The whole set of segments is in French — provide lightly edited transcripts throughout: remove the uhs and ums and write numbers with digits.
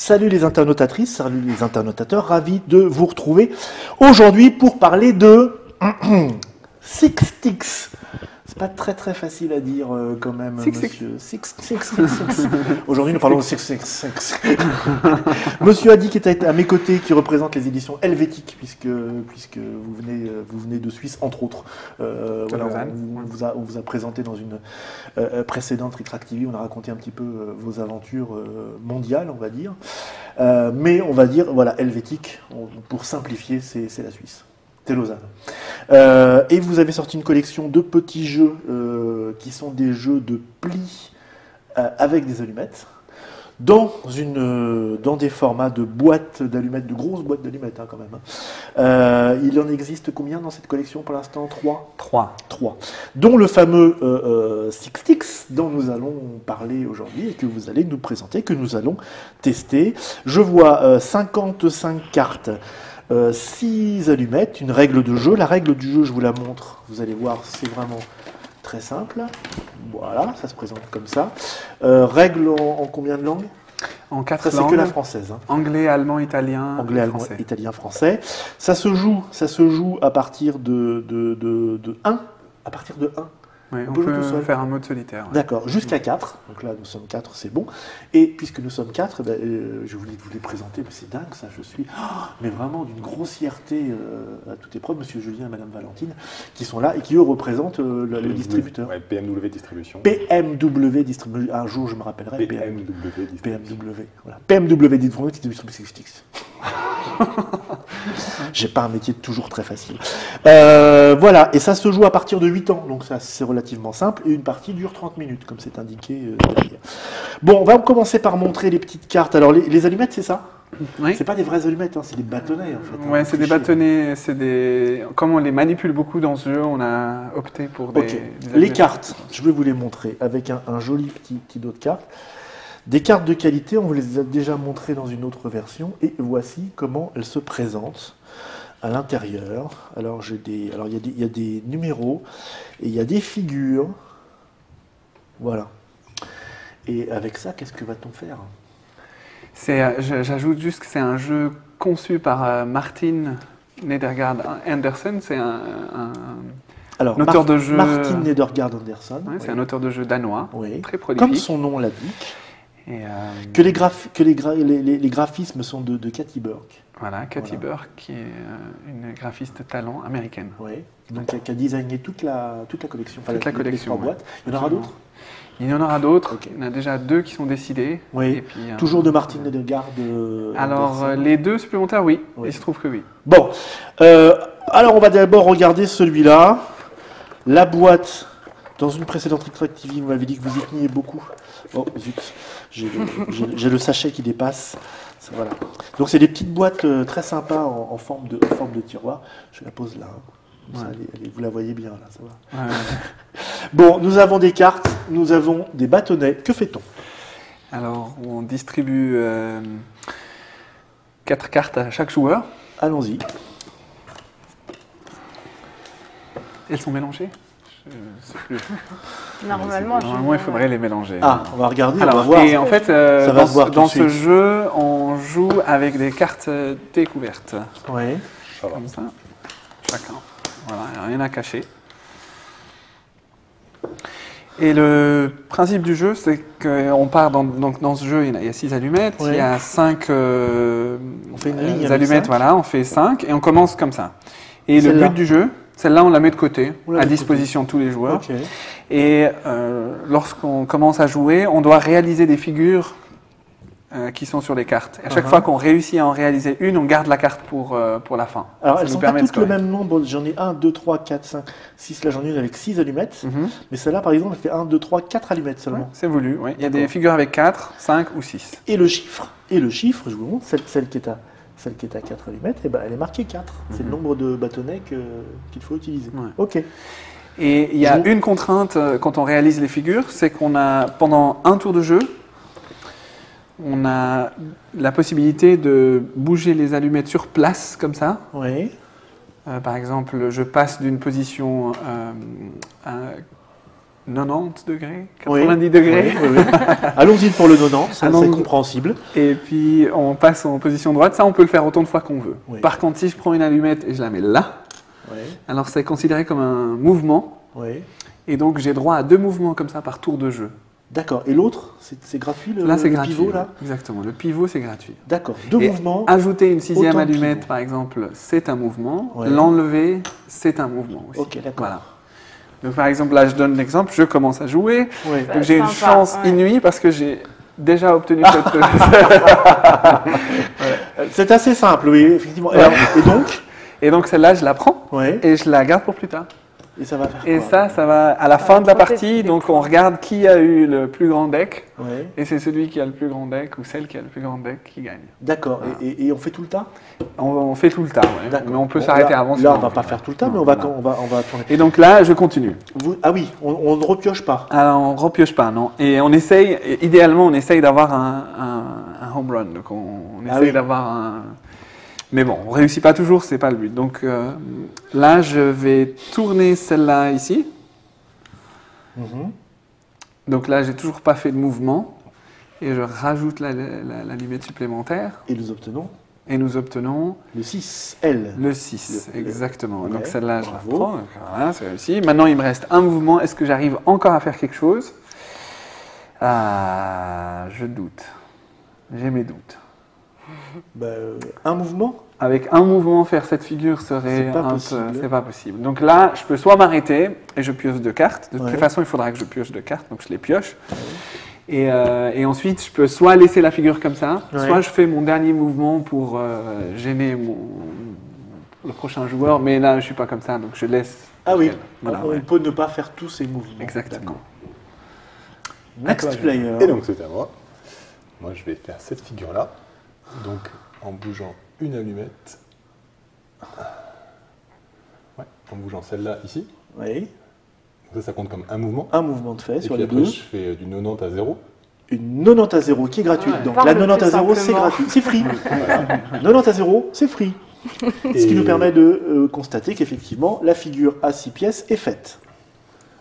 Salut les internautatrices, salut les internautateurs, ravi de vous retrouver aujourd'hui pour parler de Six. C'est pas très facile à dire quand même, monsieur. Six. Aujourd'hui, nous parlons de Six. Monsieur Adi qui est à mes côtés, qui représente les éditions helvétiques, puisque vous venez de Suisse, entre autres. Voilà, on vous a présenté dans une précédente Trick TV, on a raconté un petit peu vos aventures mondiales, on va dire. Mais on va dire, voilà, helvétique, pour simplifier, c'est la Suisse. C'est Lausanne. Et vous avez sorti une collection de petits jeux qui sont des jeux de plis avec des allumettes dans des formats de boîtes d'allumettes, de grosses boîtes d'allumettes quand même. Il en existe combien dans cette collection pour l'instant? Trois. Dont le fameux Six dont nous allons parler aujourd'hui et que vous allez nous présenter, que nous allons tester. Je vois 55 cartes. 6 allumettes, une règle de jeu. La règle du jeu, je vous la montre. Vous allez voir, c'est vraiment très simple. Voilà, ça se présente comme ça. Règle en combien de langues? En 4 langues. C'est que la française. Hein. Anglais, allemand, italien. Anglais, allemand, italien, français. Ça se joue à partir de 1. À partir de 1. Oui, on peut faire un mode solitaire. Ouais. D'accord, jusqu'à 4. Donc là, nous sommes 4, c'est bon. Et puisque nous sommes 4, je voulais vous les présenter, mais c'est dingue ça, je suis mais vraiment d'une grossièreté à toute épreuve, monsieur Julien et madame Valentine, qui sont là et qui eux représentent le distributeur. Ouais, PMW Distribution. PMW Distribution. Un jour, je me rappellerai. PMW Distribution. PMW, voilà. PMW Distribution. J'ai pas un métier toujours très facile. Voilà, et ça se joue à partir de 8 ans, donc ça c'est relativement simple, et une partie dure 30 minutes, comme c'est indiqué derrière. Bon, on va commencer par montrer les petites cartes. Alors, les allumettes, c'est ça? Oui. C'est pas des vraies allumettes, hein, c'est des bâtonnets en fait. Ouais, c'est des bâtonnets, Comme on les manipule beaucoup dans ce jeu, on a opté pour des les cartes, je vais vous les montrer avec un joli petit dos de cartes. Des cartes de qualité, on vous les a déjà montrées dans une autre version, et voici comment elles se présentent à l'intérieur. Alors il y a des numéros et il y a des figures. Voilà. Et avec ça, qu'est-ce que va-t-on faire? J'ajoute juste que c'est un jeu conçu par Martin Nedergaard Andersen. C'est un auteur de jeu. Martin Nedergaard Andersen. Ouais, c'est un auteur de jeu danois, très prolifique. Comme son nom l'indique. Que les graphismes sont de Katy Burke. Voilà, Katy Burke, qui est une graphiste talent américaine. Oui, donc qui a designé toute la collection. Toute la collection, les 3 boîtes. Il y en aura d'autres? Il y en aura d'autres. Okay. Il y en a déjà 2 qui sont décidés. Oui, et puis, toujours de Martin Nedergaard. Alors, les 2 supplémentaires, oui. Il se trouve que oui. Bon, alors on va d'abord regarder celui-là. La boîte, dans une précédente Trick TV, vous m'avez dit que vous y teniez beaucoup. Oh, zut, j'ai le sachet qui dépasse. Voilà. Donc c'est des petites boîtes très sympas en forme de tiroir. Je la pose là. Vous la voyez bien là, ça va. Ouais. Bon, nous avons des cartes, nous avons des bâtonnets. Que fait-on? Alors, on distribue 4 cartes à chaque joueur. Allons-y. Elles sont mélangées? Je sais plus. Normalement, il faudrait les mélanger. Ah, on va regarder, on va voir. Et en fait, dans ce jeu, on joue avec des cartes découvertes. Oui. Comme ça, chacun. Voilà, il n'y a rien à cacher. Et le principe du jeu, c'est qu'on part dans ce jeu, il y a 6 allumettes, il y a 5 on fait une ligne allumettes, voilà, on fait 5 et on commence comme ça. Et le but du jeu, celle-là, on la met de côté, à disposition de tous les joueurs. Okay. Et lorsqu'on commence à jouer, on doit réaliser des figures qui sont sur les cartes. Et à chaque fois qu'on réussit à en réaliser une, on garde la carte pour la fin. Alors, elles ne sont pas toutes le même nombre. J'en ai 1, 2, 3, 4, 5, 6. Là, j'en ai une avec 6 allumettes. Mais celle-là, par exemple, elle fait 1, 2, 3, 4 allumettes seulement. Ouais, c'est voulu, oui. Il y a des figures avec 4, 5 ou 6. Et le chiffre, je vous montre, celle qui est à 4 allumettes, eh ben, elle est marquée 4. C'est le nombre de bâtonnets qu'il faut utiliser. Ouais. Ok. Et il y a une contrainte quand on réalise les figures, c'est qu'on a, pendant un tour de jeu, on a la possibilité de bouger les allumettes sur place, comme ça. Oui. Par exemple, je passe d'une position 90 degrés, 90 degrés. Oui. Allons-y pour le 90, c'est compréhensible. Et puis on passe en position droite. Ça, on peut le faire autant de fois qu'on veut. Oui. Par contre, si je prends une allumette et je la mets là, alors c'est considéré comme un mouvement. Oui. Et donc j'ai droit à 2 mouvements comme ça par tour de jeu. D'accord. Et l'autre, c'est gratuit là, c'est gratuit, pivot là. Exactement. Le pivot, c'est gratuit. D'accord. 2 mouvements. Ajouter une 6e allumette, par exemple, c'est un mouvement. Ouais. L'enlever, c'est un mouvement aussi. Ok, d'accord. Voilà. Donc, par exemple, là, je donne l'exemple. Je commence à jouer. Ouais. Donc, j'ai une chance inouïe parce que j'ai déjà obtenu cette. C'est assez simple, oui, effectivement. Et donc, celle-là, je la prends et je la garde pour plus tard. Et ça va faire et quoi, ça va à la fin de la partie. Donc, on regarde qui a eu le plus grand deck. Et c'est celui qui a le plus grand deck ou celle qui a le plus grand deck qui gagne. D'accord. Voilà. Et on fait tout le temps on fait tout le temps, mais on peut s'arrêter avant. Là, on ne va pas faire tout le temps, mais on va tourner. Et donc là, je continue. Ah oui, on ne repioche pas. Alors, on ne repioche pas, non. Et on essaye, idéalement, on essaye d'avoir un home run. Donc, on essaye d'avoir un... Mais bon, on ne réussit pas toujours, ce n'est pas le but. Donc là, je vais tourner celle-là ici. Donc là, j'ai toujours pas fait de mouvement. Et je rajoute la limite supplémentaire. Et nous obtenons le 6, L. Le 6, exactement. Donc celle-là, je la reprends. Voilà, c'est réussi. Maintenant, il me reste un mouvement. Est-ce que j'arrive encore à faire quelque chose? Je doute. J'ai mes doutes. Un mouvement? Avec un mouvement, faire cette figure serait c'est pas possible. Donc là, je peux soit m'arrêter et je pioche 2 cartes. De toute façon, il faudra que je pioche 2 cartes, donc je les pioche. Et ensuite, je peux soit laisser la figure comme ça, soit je fais mon dernier mouvement pour gêner le prochain joueur. Mais là, je suis pas comme ça, donc je laisse. Ah oui, voilà, on peut ne pas faire tous ces mouvements. Exactement. Next player. Et donc c'est à moi. Moi, je vais faire cette figure-là. Donc, en bougeant une allumette. En bougeant celle-là ici. Oui. Donc ça compte comme un mouvement. Un mouvement de fait sur les deux. deux. Je fais du 90 à 0. Une 90 à 0 qui est gratuite. Donc la 90 à 0, c'est gratuit. C'est free. 90 à 0, c'est free. Ce qui nous permet de constater qu'effectivement, la figure à 6 pièces est faite.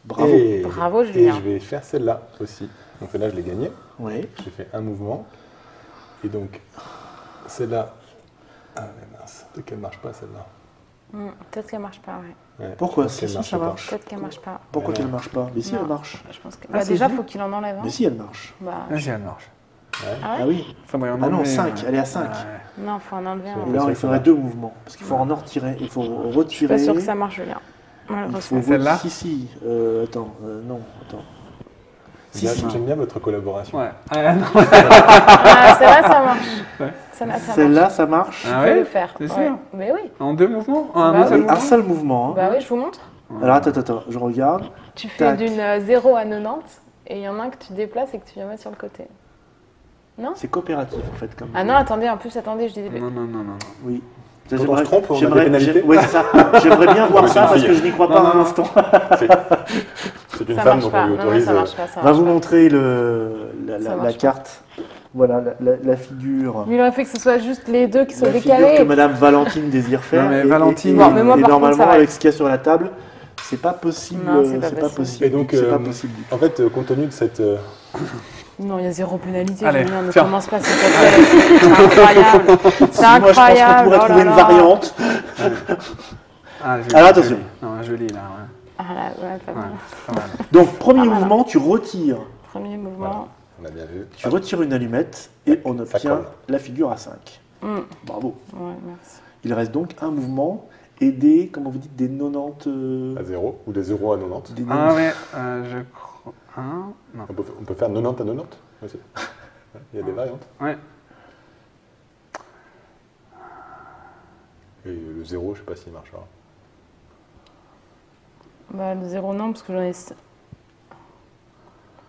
Bravo. Bravo, Julien. Et je vais faire celle-là aussi. Donc celle-là, je l'ai gagnée. Oui. J'ai fait un mouvement. Et donc, celle-là... Ah mais mince, peut-être qu'elle ne marche pas celle-là. Peut-être qu'elle ne marche pas, ouais. Pourquoi si ça marche. Peut-être qu'elle ne marche pas. Pourquoi qu'elle ne marche pas? Mais si elle marche. Je pense que... déjà, il faut qu'il en enlève. Mais si elle marche. Si elle marche. Ah oui. Ah non, 5, elle est à 5. Non, il faut en enlever un. Et là, il faudrait 2 mouvements. Parce qu'il faut en retirer. Il faut retirer. Je suis pas sûr que ça marche, Julien. Celle-là. Si. Attends, non, attends. J'aime bien votre collaboration. Ouais. Celle-là, ça marche. Celle-là, ça marche. Je peux le faire. C'est sûr. Mais oui. En 2 mouvements? Un seul mouvement. Bah oui, je vous montre. Alors attends, je regarde. Tu fais d'une 0 à 90 et il y en a un que tu déplaces et que tu viens mettre sur le côté. Non? C'est coopératif en fait. Comme non, attendez, en plus, je disais. Non. Oui. Quand on se trompe, on a des pénalités. Oui, c'est ça. J'aimerais bien voir ça parce que je n'y crois pas un instant. C'est une femme, donc on lui autorise. Ça marche pas. On va vous montrer la carte. Voilà, la figure. Mais il aurait fait que ce soit juste les deux qui sont décalés. décalés. Que Madame Valentine désire faire. Non, mais Valentine, et normalement, avec ce qu'il y a sur la table, c'est pas possible. Non, c'est pas possible. Et donc, en fait, compte tenu de cette... Non, il y a 0 pénalité. Allez, Julien, ne commence pas, c'est incroyable. C'est incroyable. Moi, je pense qu'on pourrait trouver une variante. Alors, attention. Non, joli là. Ah là, pas mal. Donc, premier mouvement, tu retires. Premier mouvement. On a bien vu. Tu retires une allumette et on obtient la figure à 5. Bravo. Ouais, merci. Il reste donc un mouvement et des, comment vous dites, des 90... À 0 ou des 0 à 90. Ah ouais, je crois... Non. On peut faire 90 à 90 aussi. Il y a des variantes. Ouais. Et le 0, je sais pas s'il marchera. Bah, le 0, non, parce que j'en ai...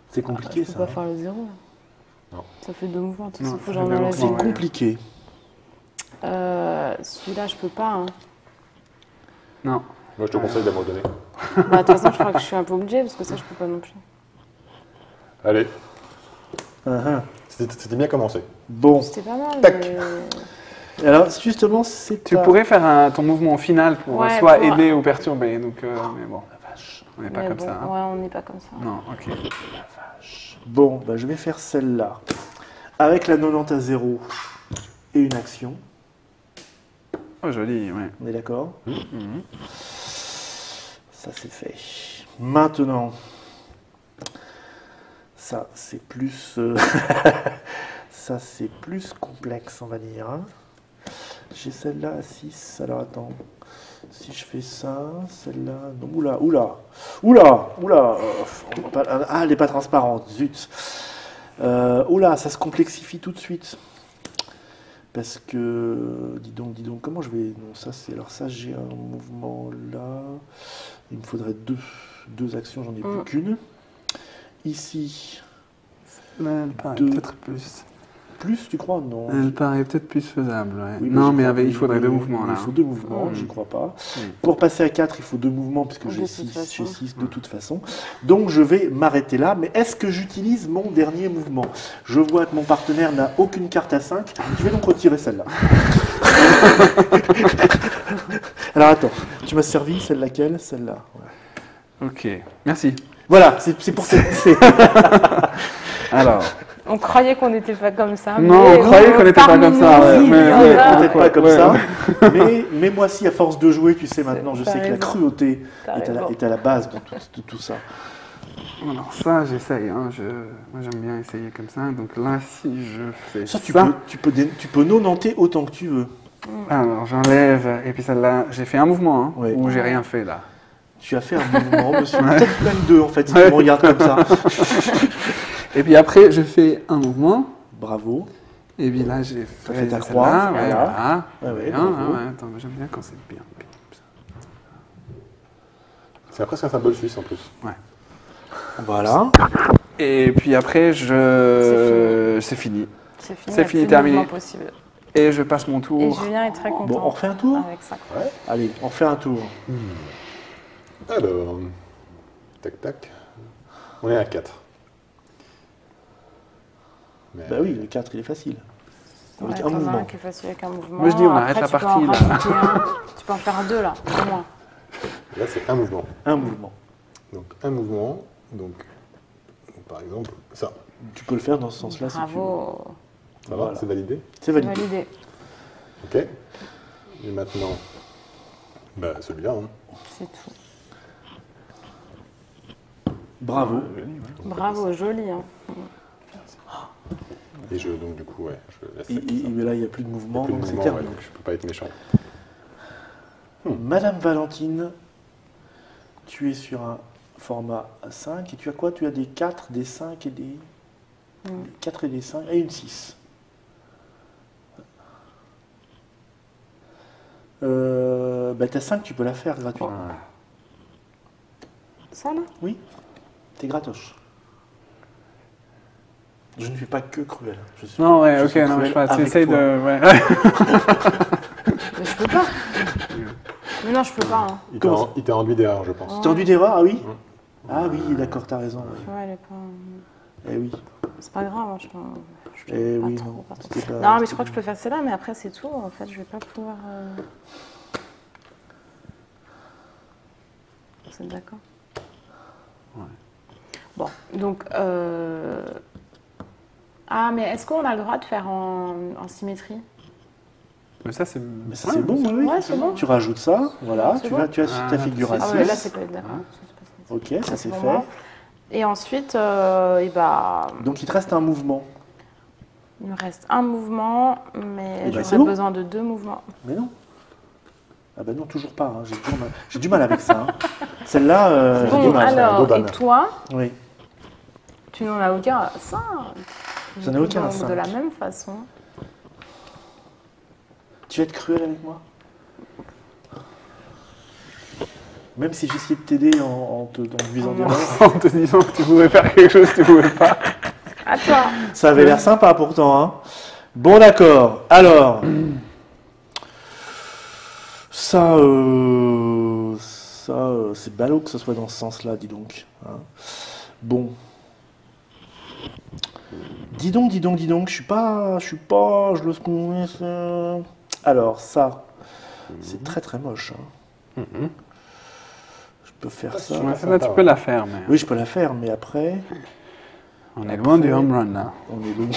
C'est compliqué, ça. Je peux pas faire le 0. Non. Ça fait 2 mouvements, il faut que j'en enlève. C'est compliqué. Celui-là, je peux pas. Non. Moi, je te conseille d'abandonner. De toute façon, je crois que je suis un peu obligée, parce que ça, je peux pas non plus. Allez. C'était bien commencé. Bon. C'était pas mal. Tac. Alors, justement, c'est... Tu pourrais faire ton mouvement final pour soit aider ou perturber, donc, mais bon. vache. On n'est pas comme ça. Hein. Ouais, on n'est pas comme ça. Non, ok. La vache. Bon, bah, je vais faire celle-là. Avec la 90 à 0 et une action. Oh, joli, ouais. On est d'accord? Ça, c'est fait. Maintenant, ça, c'est plus... ça, c'est plus complexe, on va dire. Hein. J'ai celle-là à 6. Alors, attends. Si je fais ça, celle-là... Non, oula. Ah, elle n'est pas transparente, zut. Oula, ça se complexifie tout de suite. Parce que, dis donc, comment je vais... Non, ça, c'est... Alors ça, j'ai un mouvement là. Il me faudrait deux actions, j'en ai plus qu'une. Ici... Là, elle paraît peut-être plus. Plus, tu crois? Non. Elle paraît peut-être plus faisable, ouais. Oui, non, mais il faudrait 2 mouvements, là. Il faut 2 mouvements, j'y crois pas. Pour passer à 4, il faut 2 mouvements, puisque j'ai 6 de toute façon. Donc, je vais m'arrêter là. Mais est-ce que j'utilise mon dernier mouvement? Je vois que mon partenaire n'a aucune carte à 5. Je vais donc retirer celle-là. Alors, attends. Tu m'as servi celle laquelle? Celle-là. Ouais. Ok, merci. Voilà, c'est pour cette... Alors... On croyait qu'on n'était pas comme ça. Non, on croyait qu'on n'était pas comme ça. Peut-être pas comme ça. Mais moi, si, à force de jouer, tu sais, maintenant, je sais que la cruauté est à la base de tout ça. Alors ça, j'essaye. Hein. Moi, j'aime bien essayer comme ça. Donc là, si je fais ça... Tu peux nonanter autant que tu veux. Alors, j'enlève. Et puis celle-là, j'ai fait un mouvement, hein, ouais. Où j'ai rien fait, là. Tu as fait un mouvement, monsieur. Peut-être même 2, en fait, si tu me regardes comme ça. Et puis après, je fais un mouvement. Bravo. Et puis là, j'ai fait ta croix. Voilà. Ouais, attends, j'aime bien quand c'est bien. C'est presque un symbole suisse en plus. Ouais. Voilà. Et puis après, c'est fini. C'est fini, terminé. Et je passe mon tour. Et Julien est très content. Bon, on refait un tour avec ça. Ouais. Allez, on refait un tour. Alors, tac. On est à 4. Mais... Bah oui, le 4, il est facile. Avec Ouais, un mouvement. Un qui est facile avec un mouvement. Moi, je dis, on arrête après, la partie, là. Tu peux en faire 2, là, au moins. Là, c'est un mouvement. Un mouvement. Donc, un mouvement. Donc par exemple, ça. Tu peux le faire dans ce sens-là si tu veux. Bravo. Ça va, c'est validé? C'est validé. Ok. Et maintenant, bah, celui-là. Hein. C'est tout. Bravo. Bravo, joli. Hein. Et donc du coup, ouais, je laisse. Mais là, il n'y a plus de mouvement, donc c'est terminé. Donc je peux pas être méchant. Madame Valentine, tu es sur un format 5 et tu as quoi? Tu as des 4, des 5 et des... 4 et des 5 et une 6. Bah ta 5, tu peux la faire gratuitement. Ça là? Oui, t'es gratoche. Je ne suis pas que cruel. Non, ouais, ok, non, je sais pas, tu essayes de... Ouais. Mais je peux pas. Mais non, je peux pas. Hein. Il t'a enduit d'erreur, je pense. Tu t'as enduit d'erreur? Ah oui. Ah oui, d'accord, t'as raison. Tu vois, elle est pas... Eh oui. C'est pas grave, hein, je eh oui, trop, non. pas trop. Non, mais je crois que je peux faire celle-là, mais après c'est tout. En fait, je vais pas pouvoir... Vous êtes d'accord? Ouais. Bon, donc... Ah, mais est-ce qu'on a le droit de faire en symétrie? Mais ça, c'est bon, oui. Ouais, c'est bon. Tu rajoutes ça, voilà, tu as ta figure à 6. Ah ouais, là, c'est pas d'accord. Ok, ça c'est fait. Et ensuite, bah... Donc il te reste un mouvement. Il me reste un mouvement, mais j'aurais besoin de 2 mouvements. Mais non. Ah ben non, toujours pas. Hein. J'ai du mal avec ça. Hein. Celle-là, j'ai du mal. Alors, et toi, oui. Tu n'en as aucun à 5. J'en ai aucun à 5. De la même façon. Tu vas être cruel avec moi? Même si j'essayais de t'aider en te visant des mains. En te disant que tu pouvais faire quelque chose que tu pouvais pas. À toi. Ça avait l'air sympa pourtant. Hein. Bon, d'accord. Alors, ça c'est ballot que ce soit dans ce sens-là, dis donc. Hein. Bon. Dis donc, je le... Alors, ça, c'est très très moche. Hein. peux faire ça. Là, tu peux la faire, mais... Oui, je peux la faire, mais après... On est loin du home run, là. On est loin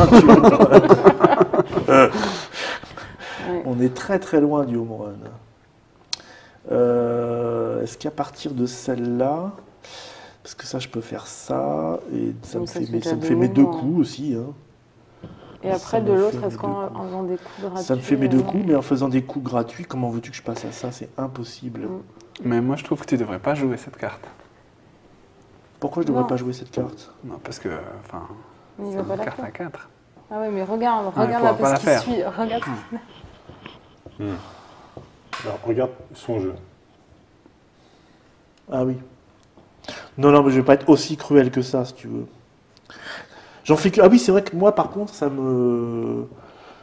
du home run. On est très très loin du home run. Est-ce qu'à partir de celle-là... Parce que ça, je peux faire ça, et ça me fait mes 2 coups aussi. Hein. Et après, de l'autre, est-ce qu'en faisant des coups gratuits... Ça me fait mes 2 coups, mais en faisant des coups gratuits, comment veux-tu que je passe à ça? C'est impossible. Mais moi, je trouve que tu ne devrais pas jouer cette carte. Pourquoi je ne devrais pas jouer cette carte? Non, parce que, enfin, c'est une carte à 4. Ah ouais, mais regarde la parce qu'il suit. Regarde. Alors, regarde son jeu. Ah oui. Non, mais je vais pas être aussi cruel que ça, si tu veux. J'en fais que... Ah oui, c'est vrai que moi, par contre, ça me...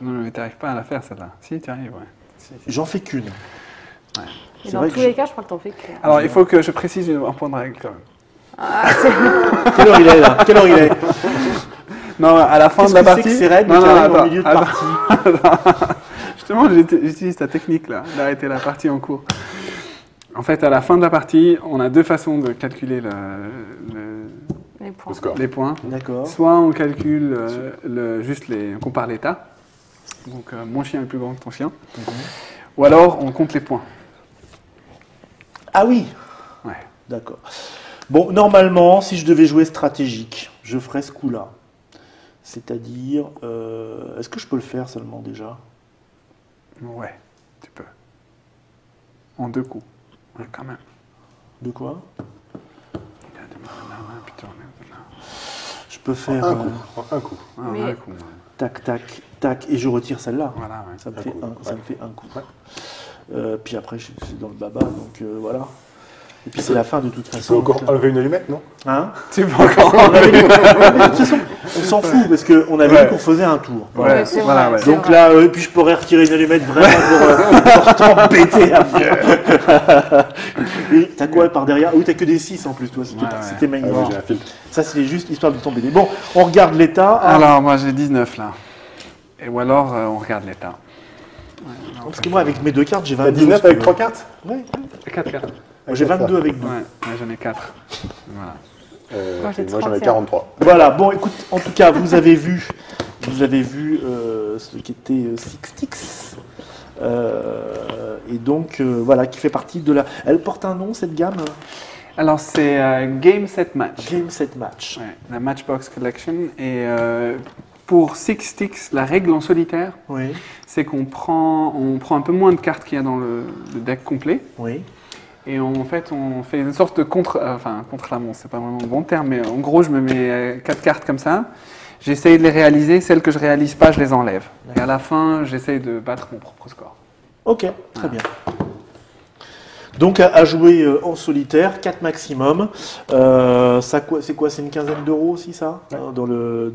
Non, mais tu n'arrives pas à la faire, celle-là. Si, tu arrives, ouais. Si. J'en fais qu'une. Ouais. Et dans tous les cas, je crois que tu en fais qu'une. Alors, il faut que je précise un point de règle, quand même. Ah, Quelle heure il est, là? Quelle heure il est? Non, à la fin de la partie... C'est Red, non, attends, au milieu de partie. Justement, j'utilise ta technique, là, d'arrêter la partie en cours. En fait, à la fin de la partie, on a 2 façons de calculer les points. D'accord. Soit on calcule on compare l'état. Donc, mon chien est plus grand que ton chien. Ou alors, on compte les points. Ah oui. Ouais. D'accord. Bon, normalement, si je devais jouer stratégique, je ferais ce coup-là. C'est-à-dire... est-ce que je peux le faire seulement, déjà? Ouais, tu peux. En 2 coups. Ouais, quand même. De quoi? Je peux faire... Un coup. Un coup. Tac, tac, tac, et je retire celle-là. Voilà, ouais. Ça me fait un coup. Ouais. Puis après, je suis dans le baba, donc voilà. Et puis c'est la fin de toute façon. Tu peux encore enlever une allumette, non? Hein? Tu peux encore enlever De toute façon, on s'en fout, parce qu'on avait dit qu'on faisait un tour. Voilà. Ouais, c'est vrai, Ouais. Donc là, puis je pourrais retirer une allumette vraiment pour t'embêter à faire. Et t'as quoi par derrière? Oui, t'as que des 6 en plus, toi. C'était magnifique. J'ai un filtre. Ça, c'est juste histoire de t'embêter. Bon, on regarde l'état. Alors, moi, j'ai 19 là. Ou alors, on regarde l'état. Ouais, parce que moi, avec mes 2 cartes, j'ai 22. T'as 19 avec 3 cartes? Ouais. 4 cartes. J'ai 22 avec 2. Ouais, j'en ai 4. Voilà. Moi, j'en ai 43. Voilà, bon, écoute, en tout cas, vous avez vu ce qui était Six Sticks. Et donc, voilà, qui fait partie de la... Elle porte un nom, cette gamme? Alors, c'est Game Set Match. Game Set Match. Ouais, la Matchbox Collection. Et pour Six Sticks, la règle en solitaire, Oui. c'est qu'on prend un peu moins de cartes qu'il y a dans le deck complet. Oui. Et en fait, on fait une sorte de contre-la-montre, c'est pas vraiment le bon terme, mais en gros, je me mets 4 cartes comme ça. J'essaye de les réaliser. Celles que je réalise pas, je les enlève. Et à la fin, j'essaye de battre mon propre score. Ok, très bien. Donc à jouer en solitaire, 4 maximum. C'est quoi? C'est une quinzaine d'euros aussi, ça? Ouais.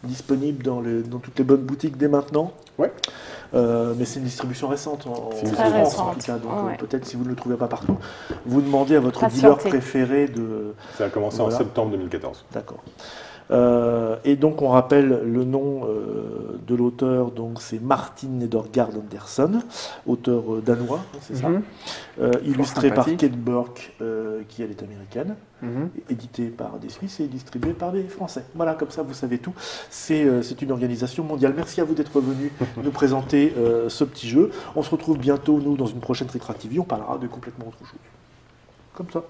Disponible dans toutes les bonnes boutiques dès maintenant. Ouais. Mais c'est une distribution récente en France en tout cas. Donc peut-être si vous ne le trouvez pas partout, vous demandez à votre dealer préféré de... Ça a commencé en septembre 2014. D'accord. Et donc on rappelle le nom de l'auteur, donc c'est Martin Nedergaard Andersen, auteur danois, c'est ça, illustré par Kate Burke, qui elle est américaine, édité par des Suisses et distribué par des Français. Voilà, comme ça vous savez tout. C'est une organisation mondiale. Merci à vous d'être venus nous présenter ce petit jeu. On se retrouve bientôt, nous, dans une prochaine Trick Track TV. On parlera de complètement autre chose. Comme ça.